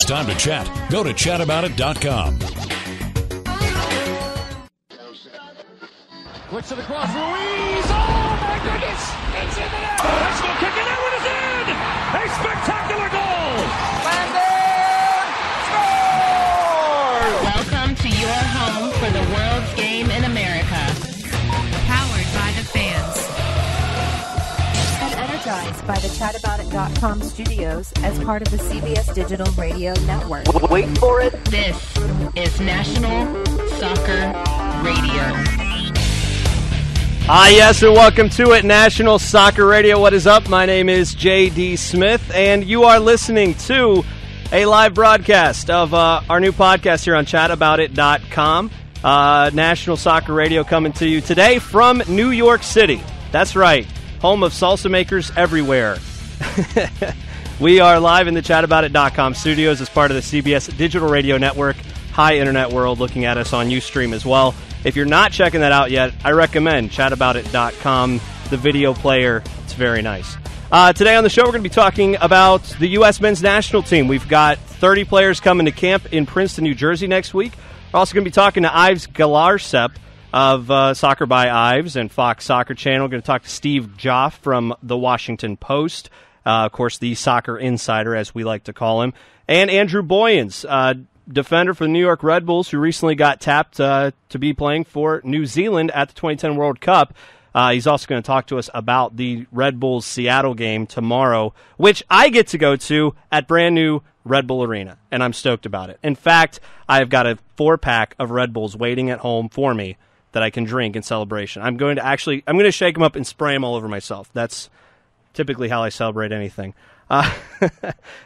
time to chat. Go to chataboutit.com. Flicks it across Ruiz. Oh, my goodness. It's in the net. Bicycle kick, and that one is in. A spectacular goal. Landon scores. Welcome to your home for the world's game in America. Powered by the fans. And energized by the chataboutit.com studios as part of the CBS Digital Radio Network. Wait for it. This is National Soccer Radio. Yes, and welcome to it, National Soccer Radio. What is up? My name is J.D. Smith, and you are listening to a live broadcast of our new podcast here on chataboutit.com. National Soccer Radio coming to you today from New York City. That's right, home of salsa makers everywhere. We are live in the chataboutit.com studios as part of the CBS Digital Radio Network. Hi, Internet World, looking at us on Ustream as well. If you're not checking that out yet, I recommend chataboutit.com, the video player. It's very nice. Today on the show, we're going to be talking about the U.S. men's national team. We've got 30 players coming to camp in Princeton, New Jersey next week. We're also going to be talking to Ives Galarsep of Soccer by Ives and Fox Soccer Channel. We're going to talk to Steve Joff from The Washington Post, of course, the soccer insider, as we like to call him, and Andrew Boyens, defender for the New York Red Bulls, who recently got tapped to be playing for New Zealand at the 2010 World Cup. He's also going to talk to us about the Red Bulls Seattle game tomorrow, which I get to go to at brand new Red Bull Arena, and I'm stoked about it. In fact, I've got a 4-pack of Red Bulls waiting at home for me that I can drink in celebration. I'm going to shake them up and spray them all over myself. That's typically how I celebrate anything.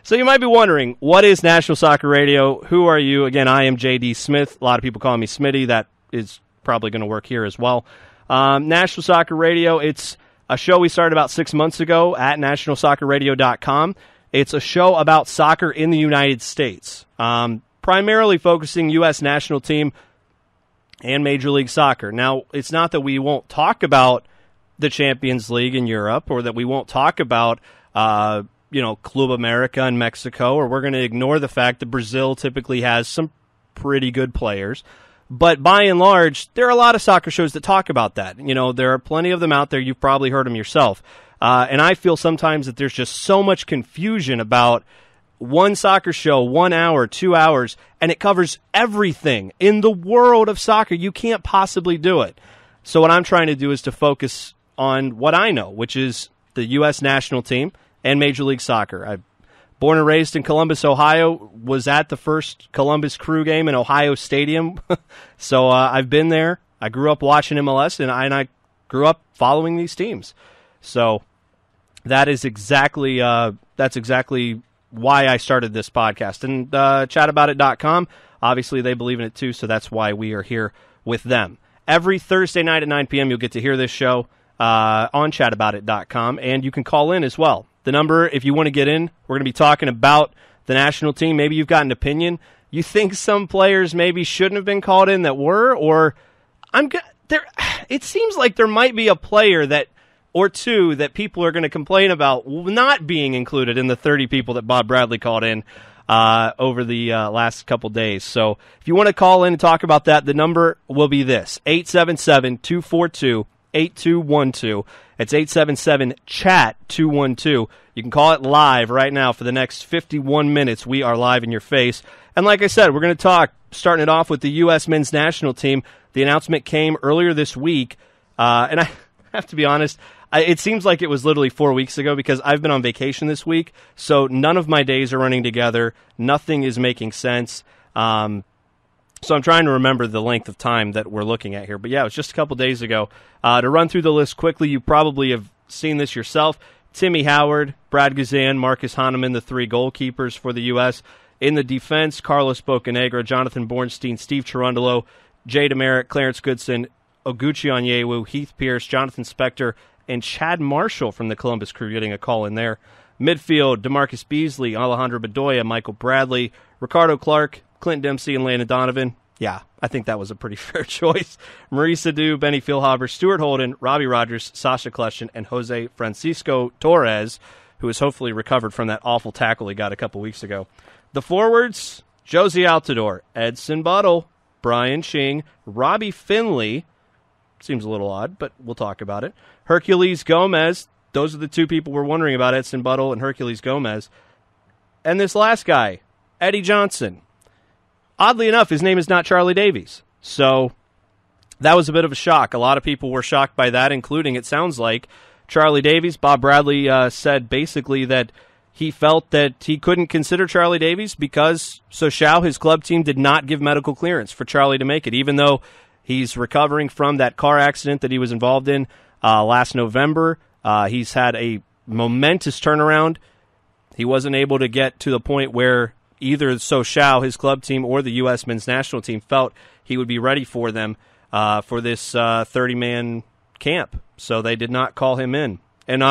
So you might be wondering, what is National Soccer Radio? Who are you? Again, I am J.D. Smith. A lot of people call me Smitty. That is probably going to work here as well. National Soccer Radio, it's a show we started about 6 months ago at nationalsoccerradio.com. It's a show about soccer in the United States, primarily focusing U.S. national team and Major League Soccer. Now, it's not that we won't talk about the Champions League in Europe or that we won't talk about Club America in Mexico, or we're going to ignore the fact that Brazil typically has some pretty good players. But by and large, there are a lot of soccer shows that talk about that. You know, there are plenty of them out there. You've probably heard them yourself. And I feel sometimes that there's just so much confusion about one soccer show, 1 hour, 2 hours, and it covers everything in the world of soccer. You can't possibly do it. So what I'm trying to do is to focus on what I know, which is the U.S. national team and Major League Soccer. I'm born and raised in Columbus, Ohio, was at the first Columbus Crew game in Ohio Stadium. So I've been there. I grew up watching MLS, and I grew up following these teams. So that's exactly why I started this podcast. And chataboutit.com, obviously they believe in it too, so that's why we are here with them. Every Thursday night at 9 p.m. you'll get to hear this show on chataboutit.com, and you can call in as well. The number, if you want to get in, we're going to be talking about the national team. Maybe you've got an opinion. You think some players maybe shouldn't have been called in that were, or it seems like there might be a player or two that people are going to complain about not being included in the 30 people that Bob Bradley called in over the last couple days. So if you want to call in and talk about that, the number will be this, 877-242-8212. It's 877-CHAT-212. You can call it live right now for the next 51 minutes. We are live in your face. And like I said, we're going to talk, starting it off with the U.S. men's national team. The announcement came earlier this week, and I have to be honest, it seems like it was literally 4 weeks ago because I've been on vacation this week, so none of my days are running together. Nothing is making sense. So I'm trying to remember the length of time that we're looking at here. But yeah, it was just a couple days ago. To run through the list quickly, you probably have seen this yourself. Timmy Howard, Brad Guzan, Marcus Hahnemann, the 3 goalkeepers for the U.S. In the defense, Carlos Bocanegra, Jonathan Bornstein, Steve Cherundolo, Jay DeMeritt, Clarence Goodson, Oguchi Onyewu, Heath Pierce, Jonathan Spector, and Chad Marshall from the Columbus Crew getting a call in there. Midfield, DeMarcus Beasley, Alejandro Bedoya, Michael Bradley, Ricardo Clark, Clint Dempsey, and Landon Donovan. Yeah, I think that was a pretty fair choice. Maurice Sadu, Benny Philhaber, Stuart Holden, Robbie Rogers, Sasha Kleshin, and Jose Francisco Torres, who has hopefully recovered from that awful tackle he got a couple weeks ago. The forwards, Josie Altidore, Edson Buttle, Brian Ching, Robbie Finley. Seems a little odd, but we'll talk about it. Herculez Gomez. Those are the two people we're wondering about, Edson Buttle and Herculez Gomez. And this last guy, Eddie Johnson. Oddly enough, his name is not Charlie Davies. So that was a bit of a shock. A lot of people were shocked by that, including, it sounds like, Charlie Davies. Bob Bradley said basically that he felt that he couldn't consider Charlie Davies because Sochaux, his club team, did not give medical clearance for Charlie to make it, even though he's recovering from that car accident that he was involved in last November. He's had a momentous turnaround. He wasn't able to get to the point where either Sochaux, his club team, or the U.S. men's national team felt he would be ready for them for this 30-man camp. So they did not call him in. And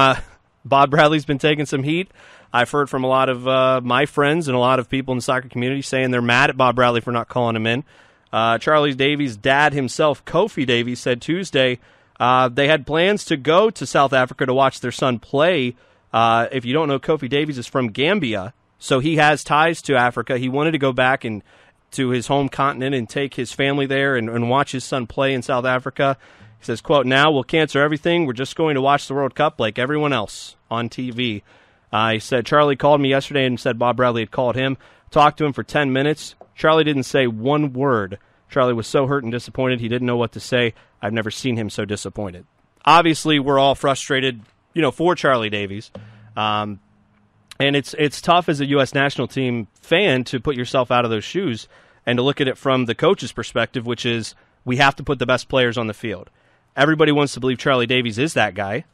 Bob Bradley's been taking some heat. I've heard from a lot of my friends and a lot of people in the soccer community saying they're mad at Bob Bradley for not calling him in. Charlie Davies' dad himself, Kofi Davies, said Tuesday they had plans to go to South Africa to watch their son play. If you don't know, Kofi Davies is from Gambia, so he has ties to Africa. He wanted to go back and to his home continent and take his family there and watch his son play in South Africa. He says, quote, "Now we'll cancel everything. We're just going to watch the World Cup like everyone else on TV." He said, Charlie called me yesterday and said Bob Bradley had called him, talked to him for 10 minutes. Charlie didn't say one word. Charlie was so hurt and disappointed he didn't know what to say. I've never seen him so disappointed. Obviously, we're all frustrated, for Charlie Davies. And it's tough as a U.S. national team fan to put yourself out of those shoes and to look at it from the coach's perspective, which is we have to put the best players on the field. Everybody wants to believe Charlie Davies is that guy,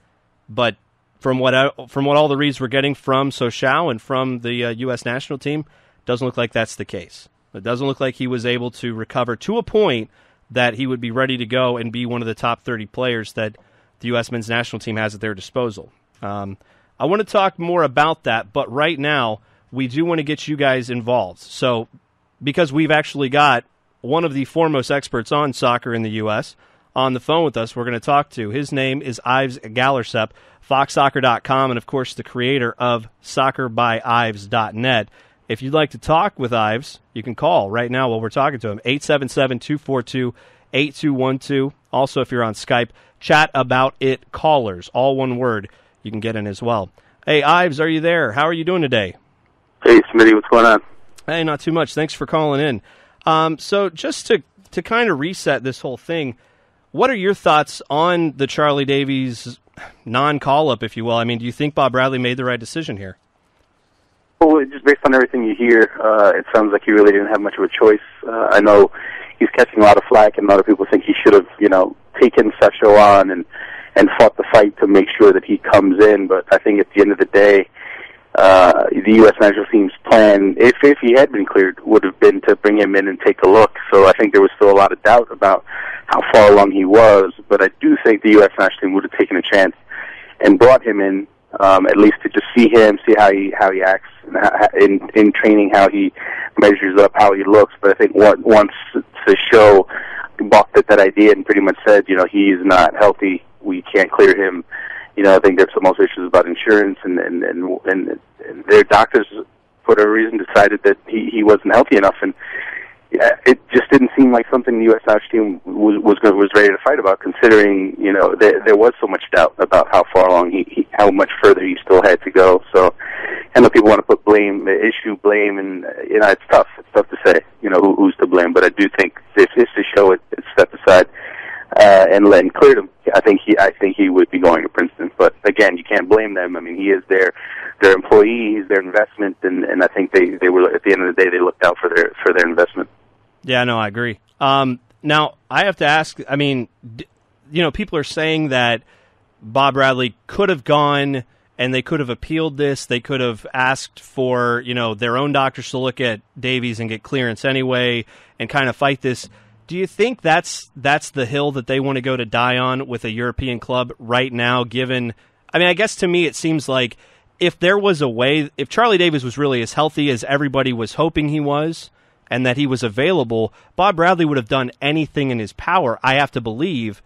but from what all the reads we're getting from Sochaux and from the U.S. national team, doesn't look like that's the case. It doesn't look like he was able to recover to a point that he would be ready to go and be one of the top 30 players that the U.S. men's national team has at their disposal. I want to talk more about that, but right now we do want to get you guys involved. So because we've actually got one of the foremost experts on soccer in the U.S. on the phone with us, we're going to talk to. His name is Yves Gallersepp, FoxSoccer.com, and, of course, the creator of SoccerByIves.net. If you'd like to talk with Yves, you can call right now while we're talking to him, 877-242-8212. Also, if you're on Skype, Chat About It Callers, all one word, you can get in as well. Hey, Yves, are you there? How are you doing today? Hey, Smitty, what's going on? Hey, not too much. Thanks for calling in. So just to kind of reset this whole thing, what are your thoughts on the Charlie Davies non-call-up, if you will? I mean, do you think Bob Bradley made the right decision here? Well, just based on everything you hear, it sounds like he really didn't have much of a choice. I know he's catching a lot of flack, and a lot of people think he should have, taken Sochaux on and fought the fight to make sure that he comes in. But I think at the end of the day, the U.S. national team's plan, if he had been cleared, would have been to bring him in and take a look. So I think there was still a lot of doubt about how far along he was. But I do think the U.S. national team would have taken a chance and brought him in, at least to just see him, see how he acts in training, how he measures up, how he looks. But I think once Sochaux balked at that idea and pretty much said, he's not healthy, we can't clear him. I think there's some also issues about insurance, and their doctors, for whatever reason, decided that he wasn't healthy enough, and it just didn't seem like something the U.S. national team was ready to fight about, considering there was so much doubt about how far along how much further he still had to go. So I know people want to put blame, and it's tough. It's tough to say who's to blame, but I do think if Sochaux had stepped aside and cleared him, I think he would be going to Princeton. But again, you can't blame them. I mean, he is their employee, he's their investment, and I think they were, at the end of the day, they looked out for their investment. Yeah, no, I agree. Now I have to ask. I mean, people are saying that Bob Bradley could have gone and they could have appealed this. They could have asked for their own doctors to look at Davies and get clearance anyway and kind of fight this. Do you think that's the hill that they want to go to die on with a European club right now, given, I guess to me it seems like if there was a way, if Charlie Davies was really as healthy as everybody was hoping he was and that he was available, Bob Bradley would have done anything in his power, I have to believe,